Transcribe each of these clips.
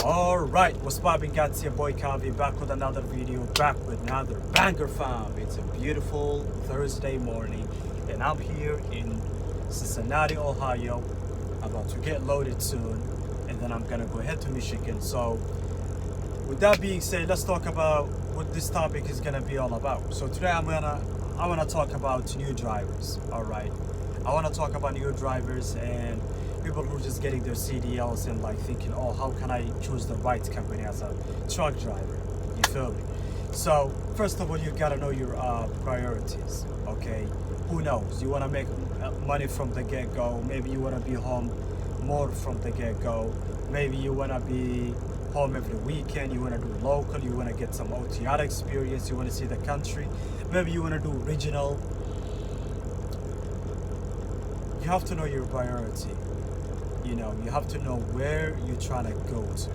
Alright, what's poppin', guys? Your boy Kavi back with another video, back with another banger, fam. It's a beautiful Thursday morning and I'm here in Cincinnati, Ohio, about to get loaded soon, and then I'm gonna go ahead to Michigan. So with that being said, let's talk about what this topic is gonna be all about. So today I wanna talk about new drivers. Alright. I wanna talk about new drivers and people who are just getting their CDLs and like thinking, oh, how can I choose the right company as a truck driver? You feel me? So first of all, you gotta know your priorities. Okay, who knows? You wanna make money from the get-go. Maybe you wanna be home more from the get-go. Maybe you wanna be home every weekend. You wanna do local. You wanna get some OTR experience. You wanna see the country. Maybe you wanna do regional. You have to know your priority. You know, you have to know where you're trying to go to.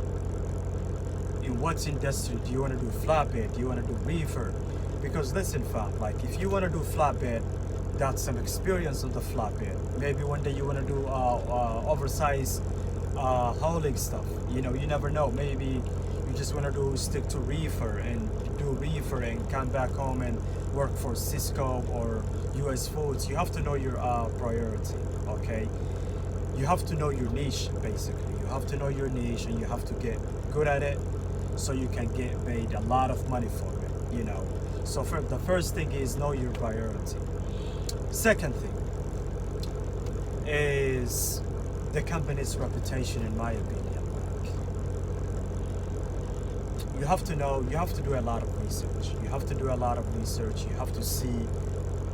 In what industry do you want to do flatbed? Do you want to do reefer? Because listen, fam, like if you want to do flatbed, that's some experience on the flatbed. Maybe one day you want to do oversized hauling stuff. You know, you never know. Maybe you just want to do stick to reefer and do reefer and come back home and work for Cisco or US Foods. You have to know your priority, okay? You have to know your niche, basically. You have to know your niche and you have to get good at it so you can get paid a lot of money for it, you know. So the first thing is know your priority. Second thing is the company's reputation, in my opinion. You have to know, you have to do a lot of research. You have to do a lot of research. You have to see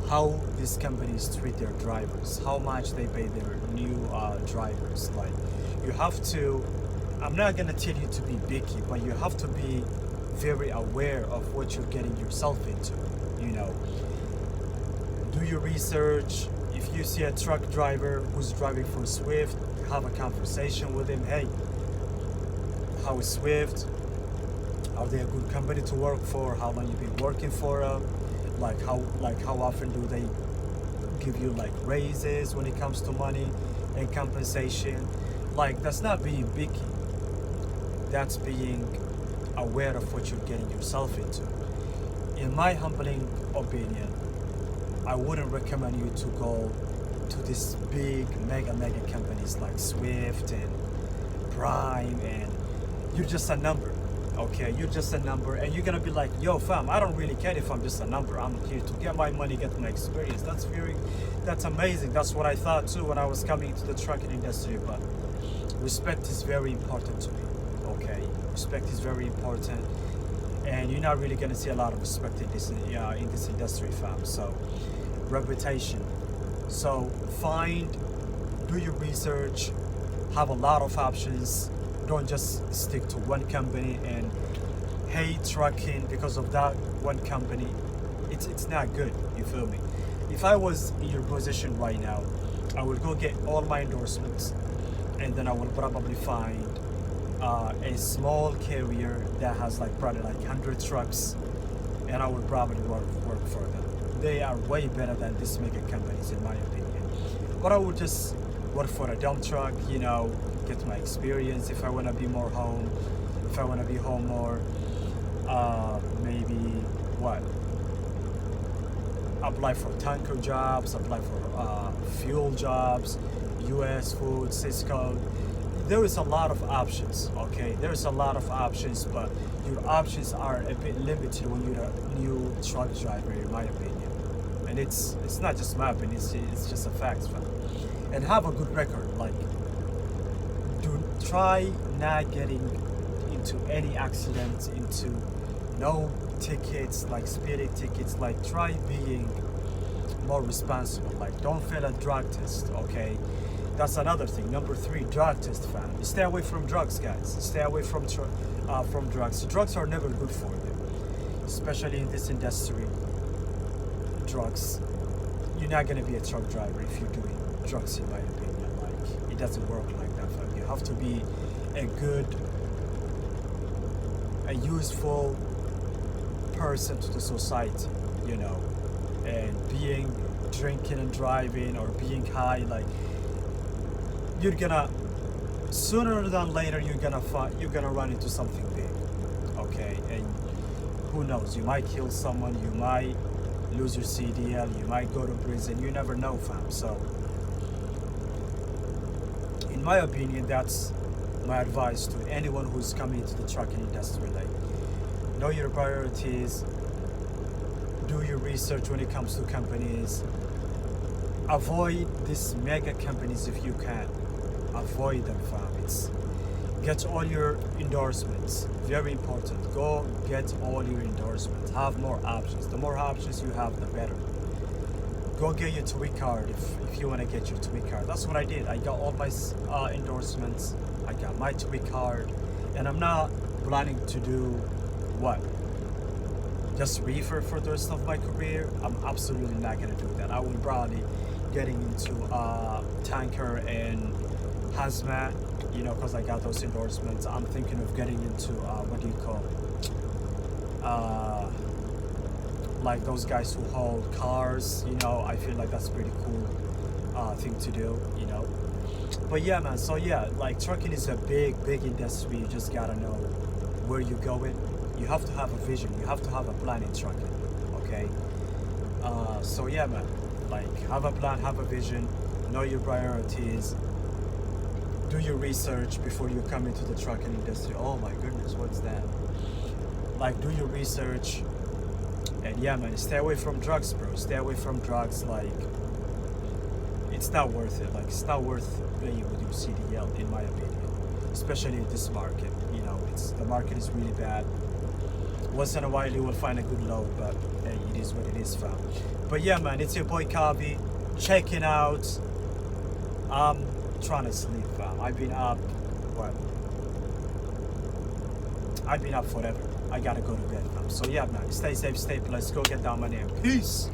how these companies treat their drivers, how much they pay their new drivers. Like, you have to, I'm not gonna tell you to be picky, but you have to be very aware of what you're getting yourself into, you know. Do your research. If you see a truck driver who's driving for Swift, have a conversation with him. Hey, how is Swift? Are they a good company to work for? How long you been working for them? Like how often do they give you like raises when it comes to money and compensation? Like, that's not being picky. That's being aware of what you're getting yourself into. In my humbling opinion, I wouldn't recommend you to go to these big mega companies like Swift and Prime, and you're just a number. Okay, you're just a number, and you're gonna be like, yo fam, I don't really care if I'm just a number. I'm here to get my money, get my experience. That's amazing. That's what I thought too when I was coming into the trucking industry. But respect is very important to me. Okay, respect is very important, and you're not really gonna see a lot of respect in this industry, fam. So reputation. So do your research, have a lot of options. Don't just stick to one company and hate trucking because of that one company. It's not good, you feel me? If I was in your position right now, I would go get all my endorsements, and then I will probably find a small carrier that has like probably like 100 trucks, and I would probably work for them. They are way better than these mega companies, in my opinion. But I would just work for a dump truck, you know, get my experience. If I want to be more home, if I want to be home more, maybe what? Apply for tanker jobs, apply for fuel jobs, US Food, Cisco. There is a lot of options, okay? There's a lot of options, but your options are a bit limited when you're a new truck driver, in my opinion. And it's not just my opinion, it's just a fact, man. And have a good record. Like, try not getting into any accidents, into no tickets, like speeding tickets. Like, try being more responsible. Like, don't fail a drug test, okay? That's another thing. Number 3, drug test, fam. Stay away from drugs, guys. Stay away from drugs. Drugs are never good for you, especially in this industry. Drugs, you're not gonna be a truck driver if you're doing drugs, in my opinion. Like, it doesn't work like that, fam. You have to be a useful person to the society, you know. And drinking and driving or being high, like, you're gonna sooner than later you're gonna run into something big, okay? And who knows, you might kill someone, you might lose your CDL, you might go to prison, you never know, fam. So in my opinion, that's my advice to anyone who's coming into the trucking industry. Like, know your priorities, do your research when it comes to companies, avoid these mega companies if you can. Avoid them, fam. Get all your endorsements. Very important. Go get all your endorsements. Have more options. The more options you have, the better. Go get your tweet card if you want to get your tweet card. That's what I did. I got all my endorsements. I got my tweet card, and I'm not planning to do what? Just reefer for the rest of my career. I'm absolutely not gonna do that. I will probably getting into tanker and hazmat, you know, because I got those endorsements. I'm thinking of getting into what do you call like those guys who hold cars, you know. I feel like that's a pretty cool thing to do, you know. But yeah, man, so yeah, like trucking is a big industry. You just gotta know where you're going. You have to have a vision, you have to have a plan in trucking, okay? So yeah, man, like have a plan, have a vision, know your priorities, do your research before you come into the trucking industry. Oh my goodness, what's that? Like, do your research, and yeah, man, stay away from drugs, bro. Stay away from drugs. Like, it's not worth it. Like, it's not worth paying with your CDL, in my opinion, especially in this market. You know, the market is really bad. Once in a while you will find a good load, but hey, it is what it is, fam. But yeah, man, it's your boy Kavi, checking out. I'm trying to sleep, fam. I've been up forever. I gotta go to bed, fam. So yeah, man, stay safe, stay blessed. Go get down my name. Peace.